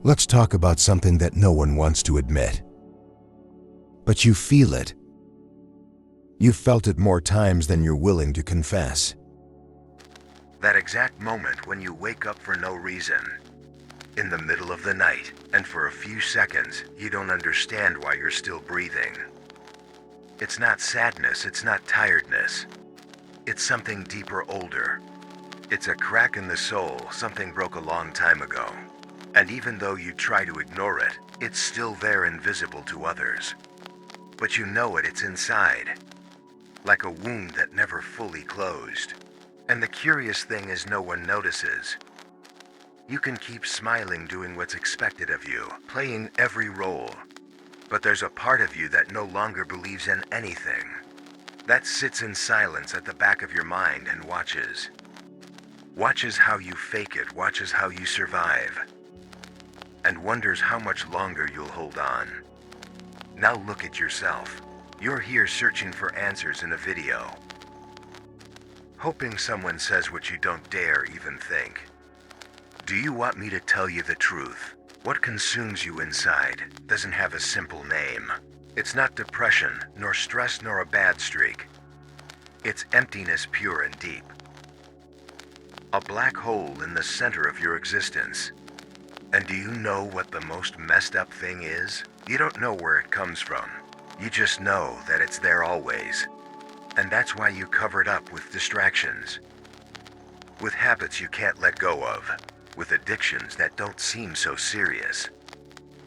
Let's talk about something that no one wants to admit. But you feel it. You've felt it more times than you're willing to confess. That exact moment when you wake up for no reason, in the middle of the night, and for a few seconds, you don't understand why you're still breathing. It's not sadness, it's not tiredness. It's something deeper, older. It's a crack in the soul, something broke a long time ago. And even though you try to ignore it, it's still there, invisible to others. But you know it, it's inside. Like a wound that never fully closed. And the curious thing is no one notices. You can keep smiling, doing what's expected of you, playing every role. But there's a part of you that no longer believes in anything. That sits in silence at the back of your mind and watches. Watches how you fake it, watches how you survive. And wonders how much longer you'll hold on. Now look at yourself. You're here searching for answers in a video. Hoping someone says what you don't dare even think. Do you want me to tell you the truth? What consumes you inside doesn't have a simple name. It's not depression, nor stress, nor a bad streak. It's emptiness, pure and deep. A black hole in the center of your existence. And do you know what the most messed up thing is? You don't know where it comes from. You just know that it's there always. And that's why you cover it up with distractions. With habits you can't let go of. With addictions that don't seem so serious.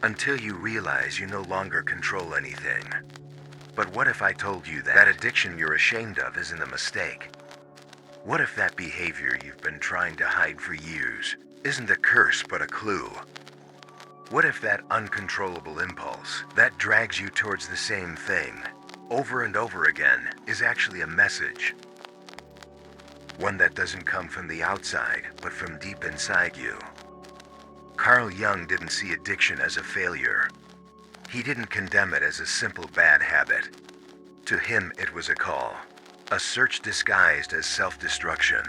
Until you realize you no longer control anything. But what if I told you that addiction you're ashamed of isn't a mistake? What if that behavior you've been trying to hide for years isn't a curse but a clue? What if that uncontrollable impulse that drags you towards the same thing over and over again is actually a message? One that doesn't come from the outside, but from deep inside you. Carl Jung didn't see addiction as a failure. He didn't condemn it as a simple bad habit. To him, it was a call. A search disguised as self-destruction.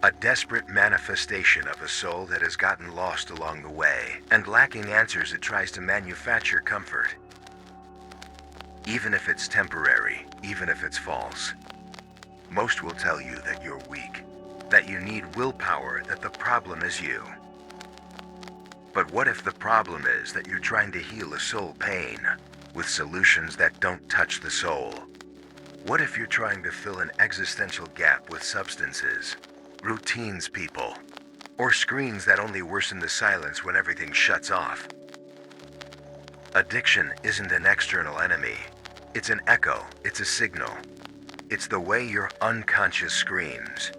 A desperate manifestation of a soul that has gotten lost along the way, and lacking answers, it tries to manufacture comfort. Even if it's temporary, even if it's false. Most will tell you that you're weak, that you need willpower, that the problem is you. But what if the problem is that you're trying to heal a soul pain with solutions that don't touch the soul? What if you're trying to fill an existential gap with substances, routines, people, or screens that only worsen the silence when everything shuts off? Addiction isn't an external enemy. It's an echo, it's a signal. It's the way your unconscious screams.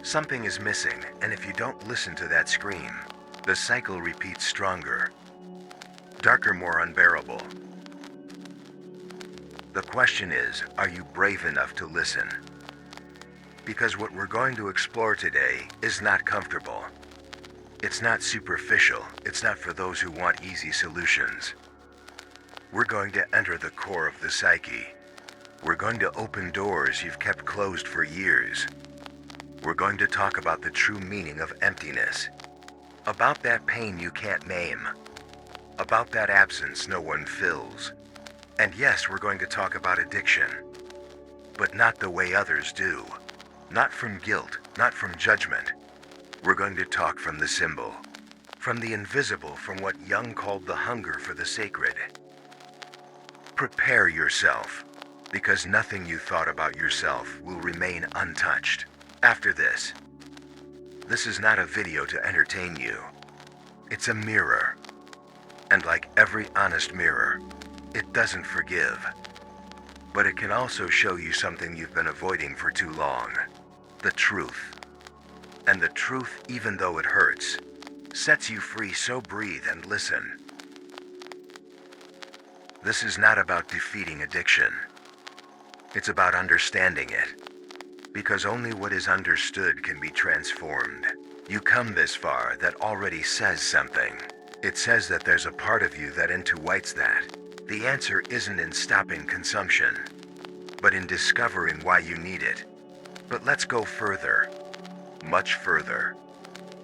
Something is missing, and if you don't listen to that scream, the cycle repeats stronger, darker, more unbearable. The question is, are you brave enough to listen? Because what we're going to explore today is not comfortable. It's not superficial. It's not for those who want easy solutions. We're going to enter the core of the psyche. We're going to open doors you've kept closed for years. We're going to talk about the true meaning of emptiness. About that pain you can't name. About that absence no one fills. And yes, we're going to talk about addiction. But not the way others do. Not from guilt, not from judgment. We're going to talk from the symbol. From the invisible, from what Jung called the hunger for the sacred. Prepare yourself. Because nothing you thought about yourself will remain untouched. After this is not a video to entertain you. It's a mirror. And like every honest mirror, it doesn't forgive. But it can also show you something you've been avoiding for too long. The truth. And the truth, even though it hurts, sets you free, so breathe and listen. This is not about defeating addiction. It's about understanding it. Because only what is understood can be transformed. You come this far, that already says something. It says that there's a part of you that intuits that. The answer isn't in stopping consumption, but in discovering why you need it. But let's go further. Much further.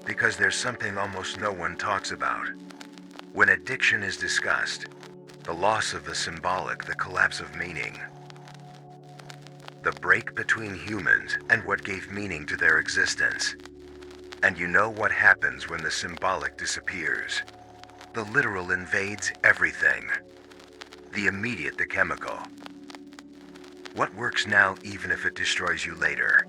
Because there's something almost no one talks about. When addiction is discussed, the loss of the symbolic, the collapse of meaning, the break between humans and what gave meaning to their existence. And you know what happens when the symbolic disappears. The literal invades everything. The immediate, the chemical. What works now even if it destroys you later?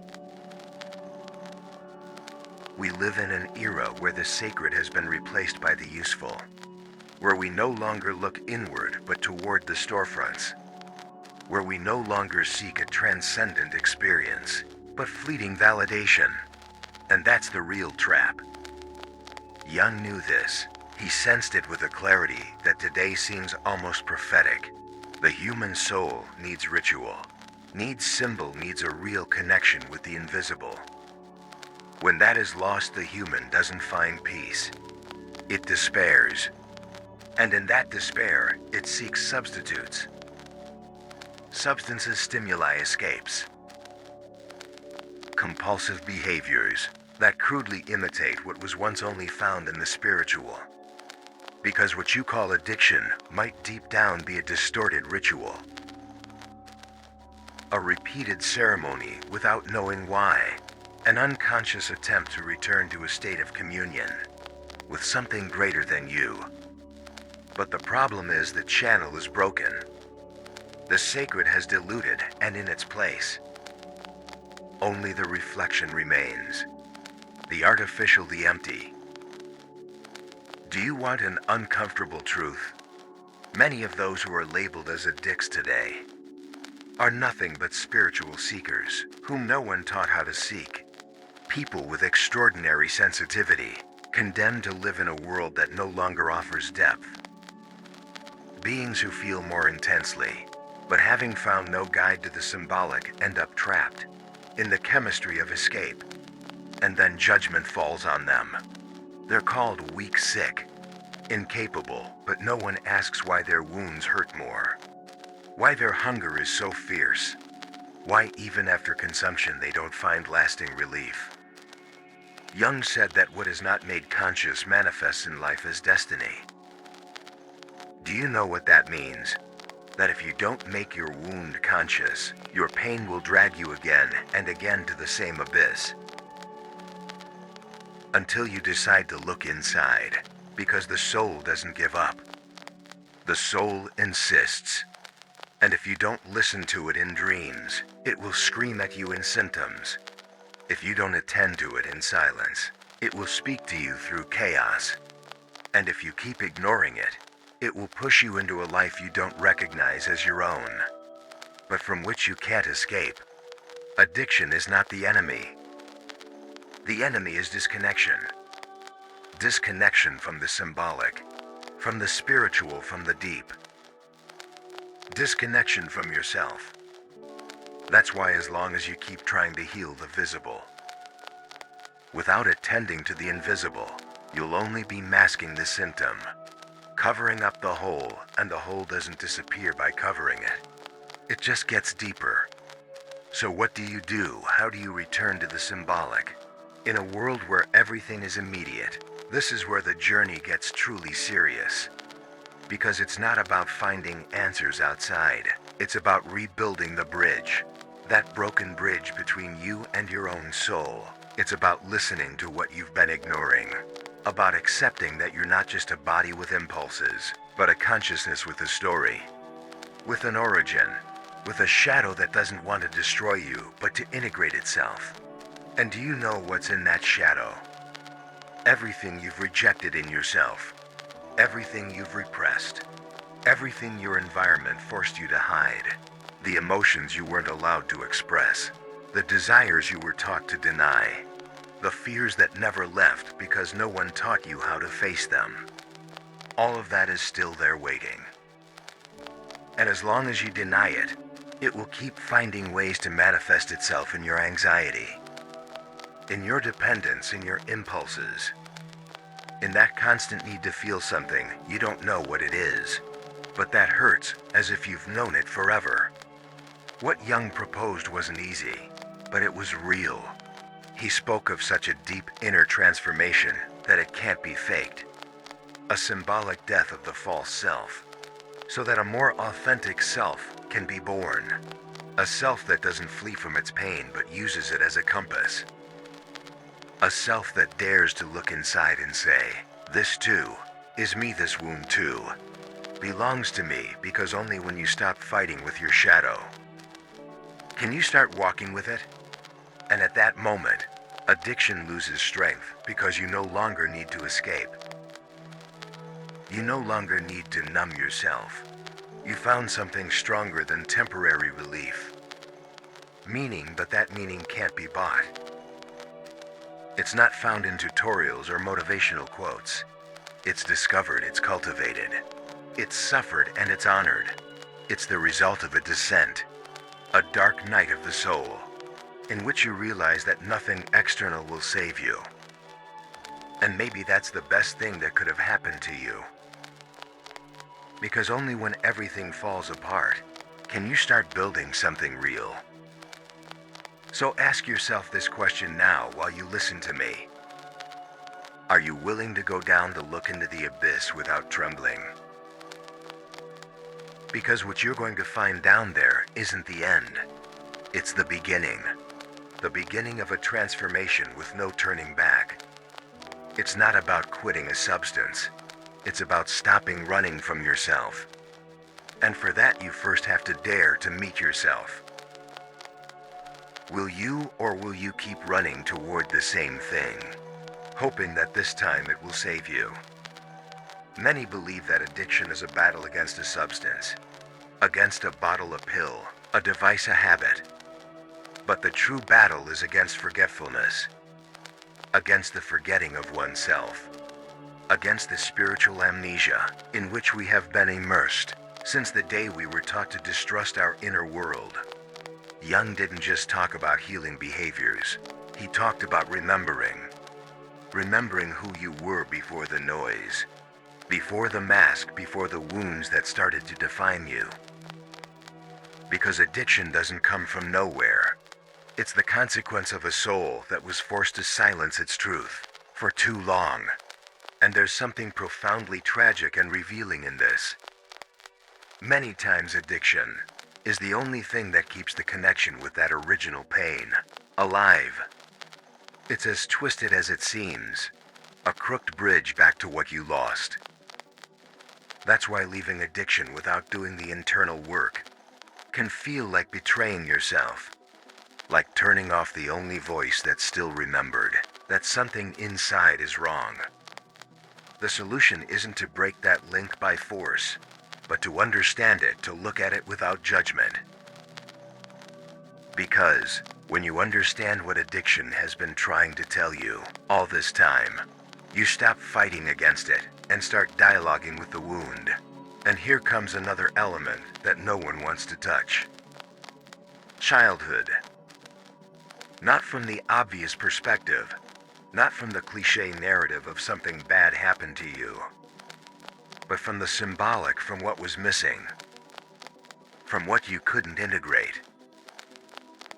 We live in an era where the sacred has been replaced by the useful, where we no longer look inward but toward the storefronts, where we no longer seek a transcendent experience, but fleeting validation. And that's the real trap. Jung knew this. He sensed it with a clarity that today seems almost prophetic. The human soul needs ritual, needs symbol, needs a real connection with the invisible. When that is lost, the human doesn't find peace. It despairs. And in that despair, it seeks substitutes. Substances, stimuli, escapes. Compulsive behaviors that crudely imitate what was once only found in the spiritual. Because what you call addiction might deep down be a distorted ritual. A repeated ceremony without knowing why. An unconscious attempt to return to a state of communion with something greater than you. But the problem is the channel is broken. The sacred has diluted, and in its place, only the reflection remains. The artificial, the empty. Do you want an uncomfortable truth? Many of those who are labeled as addicts today are nothing but spiritual seekers whom no one taught how to seek. People with extraordinary sensitivity, condemned to live in a world that no longer offers depth. Beings who feel more intensely, but having found no guide to the symbolic, end up trapped in the chemistry of escape. And then judgment falls on them. They're called weak, sick, incapable, but no one asks why their wounds hurt more. Why their hunger is so fierce. Why even after consumption they don't find lasting relief. Jung said that what is not made conscious manifests in life as destiny. Do you know what that means? That if you don't make your wound conscious, your pain will drag you again and again to the same abyss. Until you decide to look inside, because the soul doesn't give up. The soul insists. And if you don't listen to it in dreams, it will scream at you in symptoms. If you don't attend to it in silence, it will speak to you through chaos. And if you keep ignoring it, it will push you into a life you don't recognize as your own, but from which you can't escape. Addiction is not the enemy. The enemy is disconnection. Disconnection from the symbolic, from the spiritual, from the deep. Disconnection from yourself. That's why as long as you keep trying to heal the visible, without attending to the invisible, you'll only be masking the symptom, covering up the hole, and the hole doesn't disappear by covering it. It just gets deeper. So what do? How do you return to the symbolic? In a world where everything is immediate, this is where the journey gets truly serious. Because it's not about finding answers outside. It's about rebuilding the bridge. That broken bridge between you and your own soul. It's about listening to what you've been ignoring. About accepting that you're not just a body with impulses, but a consciousness with a story. With an origin. With a shadow that doesn't want to destroy you, but to integrate itself. And do you know what's in that shadow? Everything you've rejected in yourself. Everything you've repressed. Everything your environment forced you to hide. The emotions you weren't allowed to express. The desires you were taught to deny. The fears that never left because no one taught you how to face them. All of that is still there waiting. And as long as you deny it, it will keep finding ways to manifest itself in your anxiety. In your dependence, in your impulses. In that constant need to feel something, you don't know what it is. But that hurts, as if you've known it forever. What Jung proposed wasn't easy, but it was real. He spoke of such a deep inner transformation that it can't be faked. a symbolic death of the false self, so that a more authentic self can be born. A self that doesn't flee from its pain but uses it as a compass. A self that dares to look inside and say, "This too is me, this wound too belongs to me," because only when you stop fighting with your shadow can you start walking with it. And at that moment, addiction loses strength because you no longer need to escape. You no longer need to numb yourself. You found something stronger than temporary relief. Meaning, but that meaning can't be bought. It's not found in tutorials or motivational quotes. It's discovered, it's cultivated. It's suffered and it's honored. It's the result of a descent, a dark night of the soul, in which you realize that nothing external will save you. And maybe that's the best thing that could have happened to you. Because only when everything falls apart can you start building something real. So ask yourself this question now while you listen to me. Are you willing to go down to look into the abyss without trembling? Because what you're going to find down there isn't the end. It's the beginning. The beginning of a transformation with no turning back. It's not about quitting a substance. It's about stopping running from yourself. And for that, you first have to dare to meet yourself. Will you or will you keep running toward the same thing, hoping that this time it will save you? Many believe that addiction is a battle against a substance, against a bottle, a pill, a device, a habit. But the true battle is against forgetfulness, against the forgetting of oneself, against the spiritual amnesia in which we have been immersed since the day we were taught to distrust our inner world. Jung didn't just talk about healing behaviors. He talked about remembering who you were before the noise, before the mask, before the wounds that started to define you. Because addiction doesn't come from nowhere. It's the consequence of a soul that was forced to silence its truth for too long. And there's something profoundly tragic and revealing in this. Many times addiction is the only thing that keeps the connection with that original pain alive. It's as twisted as it seems, a crooked bridge back to what you lost. That's why leaving addiction without doing the internal work can feel like betraying yourself, like turning off the only voice that's still remembered, that something inside is wrong. The solution isn't to break that link by force, but to understand it, to look at it without judgment. Because when you understand what addiction has been trying to tell you all this time, you stop fighting against it and start dialoguing with the wound. And here comes another element that no one wants to touch. Childhood. Not from the obvious perspective, not from the cliché narrative of something bad happened to you, but from the symbolic, from what was missing, from what you couldn't integrate.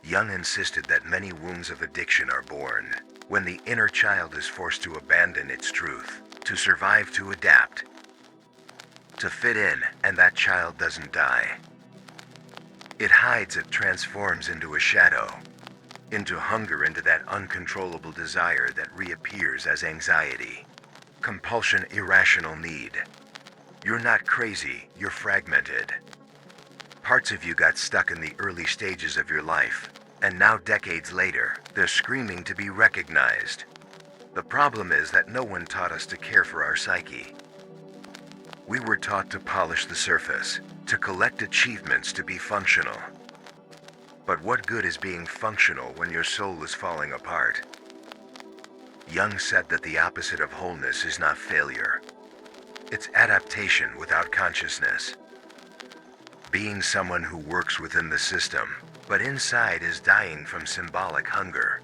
Jung insisted that many wounds of addiction are born when the inner child is forced to abandon its truth, to survive, to adapt, to fit in, and that child doesn't die. It hides, it transforms into a shadow, into hunger, into that uncontrollable desire that reappears as anxiety, compulsion, irrational need. You're not crazy, you're fragmented. Parts of you got stuck in the early stages of your life, and now decades later, they're screaming to be recognized. The problem is that no one taught us to care for our psyche. We were taught to polish the surface, to collect achievements, to be functional. But what good is being functional when your soul is falling apart? Jung said that the opposite of wholeness is not failure. It's adaptation without consciousness. Being someone who works within the system, but inside is dying from symbolic hunger.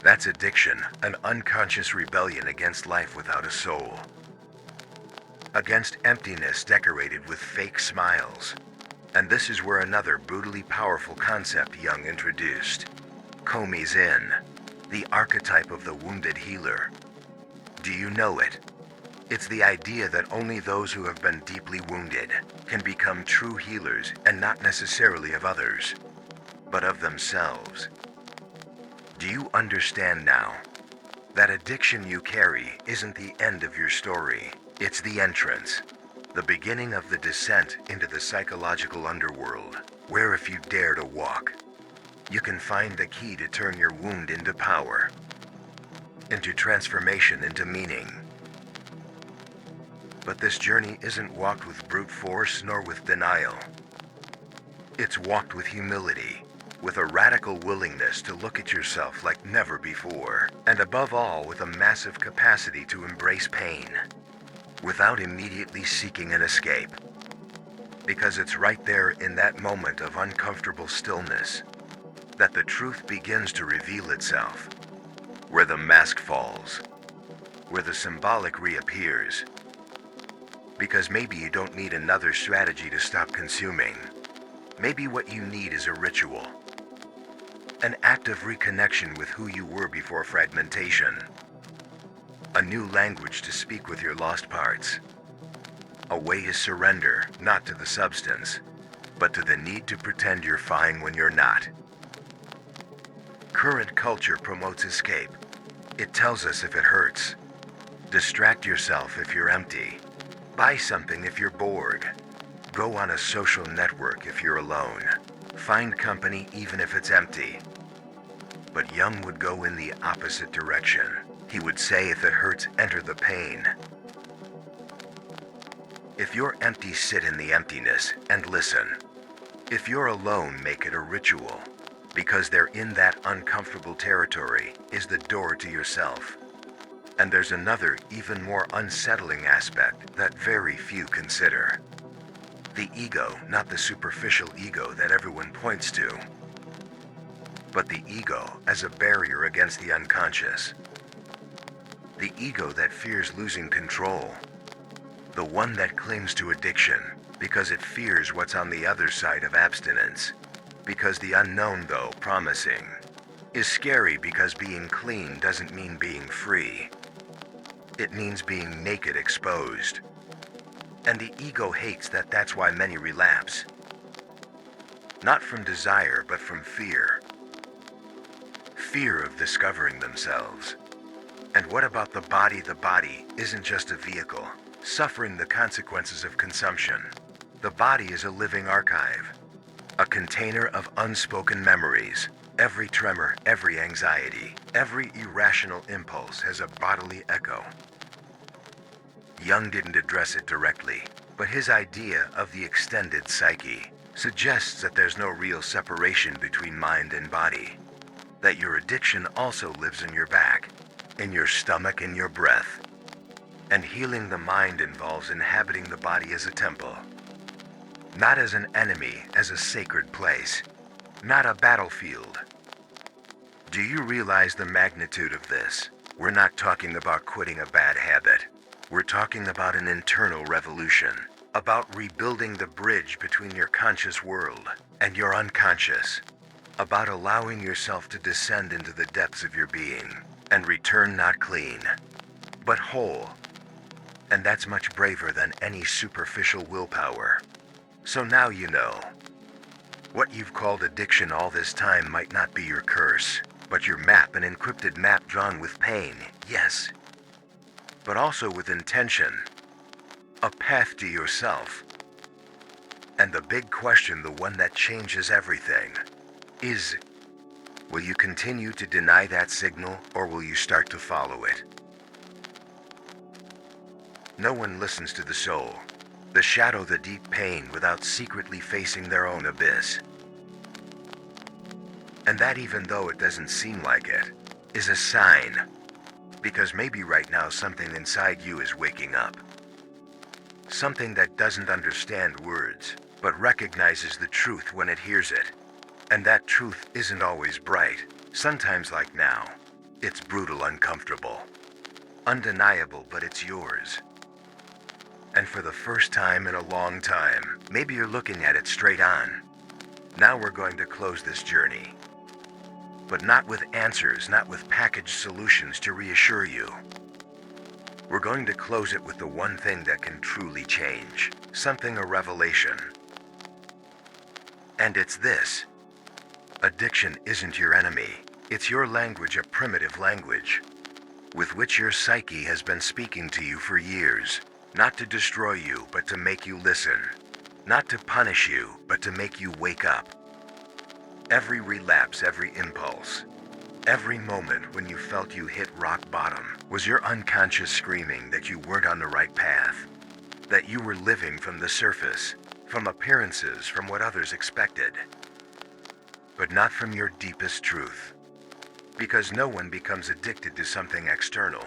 That's addiction, an unconscious rebellion against life without a soul. Against emptiness decorated with fake smiles. And this is where another brutally powerful concept Jung introduced comes in, the archetype of the wounded healer. Do you know it? It's the idea that only those who have been deeply wounded can become true healers, and not necessarily of others, but of themselves. Do you understand now? That addiction you carry isn't the end of your story. It's the entrance, the beginning of the descent into the psychological underworld, where if you dare to walk, you can find the key to turn your wound into power, into transformation, into meaning. But this journey isn't walked with brute force nor with denial. It's walked with humility, with a radical willingness to look at yourself like never before, and above all with a massive capacity to embrace pain, without immediately seeking an escape. Because it's right there in that moment of uncomfortable stillness that the truth begins to reveal itself, where the mask falls, where the symbolic reappears. Because maybe you don't need another strategy to stop consuming. Maybe what you need is a ritual, an act of reconnection with who you were before fragmentation, a new language to speak with your lost parts, a way to surrender not to the substance, but to the need to pretend you're fine when you're not. Current culture promotes escape. It tells us if it hurts. Distract yourself if you're empty. Buy something if you're bored. Go on a social network if you're alone. Find company even if it's empty. But Jung would go in the opposite direction. He would say if it hurts, enter the pain. If you're empty, sit in the emptiness and listen. If you're alone, make it a ritual. Because there in that uncomfortable territory is the door to yourself. And there's another, even more unsettling aspect that very few consider. The ego, not the superficial ego that everyone points to, but the ego as a barrier against the unconscious. The ego that fears losing control. The one that clings to addiction because it fears what's on the other side of abstinence. Because the unknown, though promising, is scary, because being clean doesn't mean being free. It means being naked, exposed. And the ego hates that. That's why many relapse. Not from desire, but from fear. Fear of discovering themselves. And what about the body? The body isn't just a vehicle, suffering the consequences of consumption. The body is a living archive, a container of unspoken memories. Every tremor, every anxiety, every irrational impulse has a bodily echo. Jung didn't address it directly, but his idea of the extended psyche suggests that there's no real separation between mind and body. That your addiction also lives in your back, in your stomach, in your breath. And healing the mind involves inhabiting the body as a temple. Not as an enemy, as a sacred place. Not a battlefield. Do you realize the magnitude of this? We're not talking about quitting a bad habit. We're talking about an internal revolution. About rebuilding the bridge between your conscious world and your unconscious. About allowing yourself to descend into the depths of your being and return not clean, but whole. And that's much braver than any superficial willpower. So now you know. What you've called addiction all this time might not be your curse, but your map, an encrypted map drawn with pain, yes, but also with intention. A path to yourself. And the big question, the one that changes everything, is, will you continue to deny that signal, or will you start to follow it? No one listens to the soul, the shadow, the deep pain, without secretly facing their own abyss. And that, even though it doesn't seem like it, is a sign. Because maybe right now something inside you is waking up. Something that doesn't understand words, but recognizes the truth when it hears it. And that truth isn't always bright. Sometimes, like now, it's brutal, uncomfortable, undeniable, but it's yours. And for the first time in a long time, maybe you're looking at it straight on. Now we're going to close this journey. But not with answers, not with packaged solutions to reassure you. We're going to close it with the one thing that can truly change, something a revelation. And it's this. Addiction isn't your enemy. It's your language, a primitive language, with which your psyche has been speaking to you for years. Not to destroy you, but to make you listen. Not to punish you, but to make you wake up. Every relapse, every impulse, every moment when you felt you hit rock bottom was your unconscious screaming that you weren't on the right path, that you were living from the surface, from appearances, from what others expected, but not from your deepest truth. Because no one becomes addicted to something external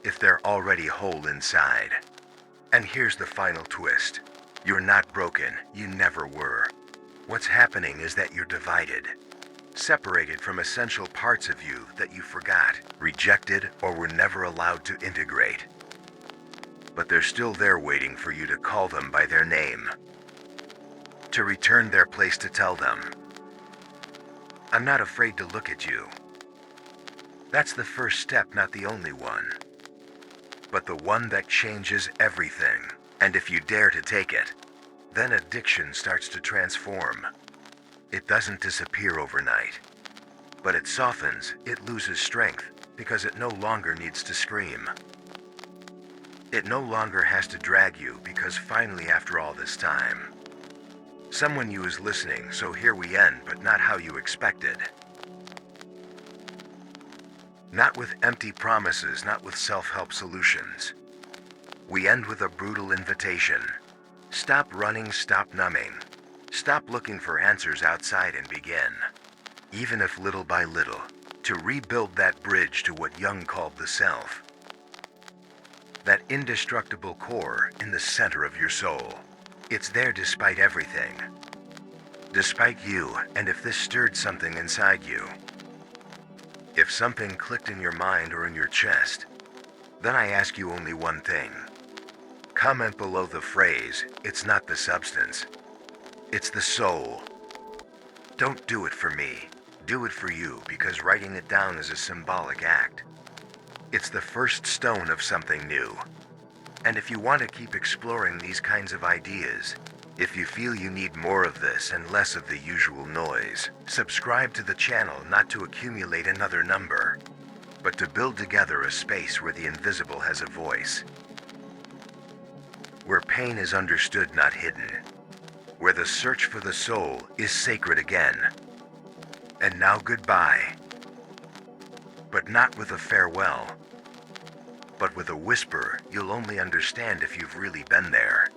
if they're already whole inside. And here's the final twist. You're not broken. You never were. What's happening is that you're divided, separated from essential parts of you that you forgot, rejected, or were never allowed to integrate. But they're still there waiting for you to call them by their name, to return their place to tell them, I'm not afraid to look at you. That's the first step, not the only one, but the one that changes everything. And if you dare to take it, then addiction starts to transform. It doesn't disappear overnight, but it softens, it loses strength, because it no longer needs to scream. It no longer has to drag you, because finally, after all this time, someone you is listening. So here we end, but not how you expected. Not with empty promises, not with self-help solutions. We end with a brutal invitation. Stop running, stop numbing. Stop looking for answers outside and begin, even if little by little, to rebuild that bridge to what Jung called the self. That indestructible core in the center of your soul. It's there despite everything. Despite you, and if this stirred something inside you, if something clicked in your mind or in your chest, then I ask you only one thing. Comment below the phrase, it's not the substance, it's the soul. Don't do it for me, do it for you, because writing it down is a symbolic act. It's the first stone of something new. And if you want to keep exploring these kinds of ideas, if you feel you need more of this and less of the usual noise, subscribe to the channel, not to accumulate another number, but to build together a space where the invisible has a voice. Where pain is understood, not hidden. Where the search for the soul is sacred again. And now goodbye. But not with a farewell, but with a whisper you'll only understand if you've really been there.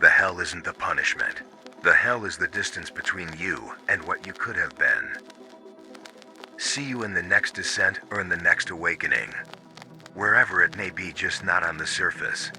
The hell isn't the punishment. The hell is the distance between you and what you could have been. See you in the next descent or in the next awakening. Wherever it may be, just not on the surface.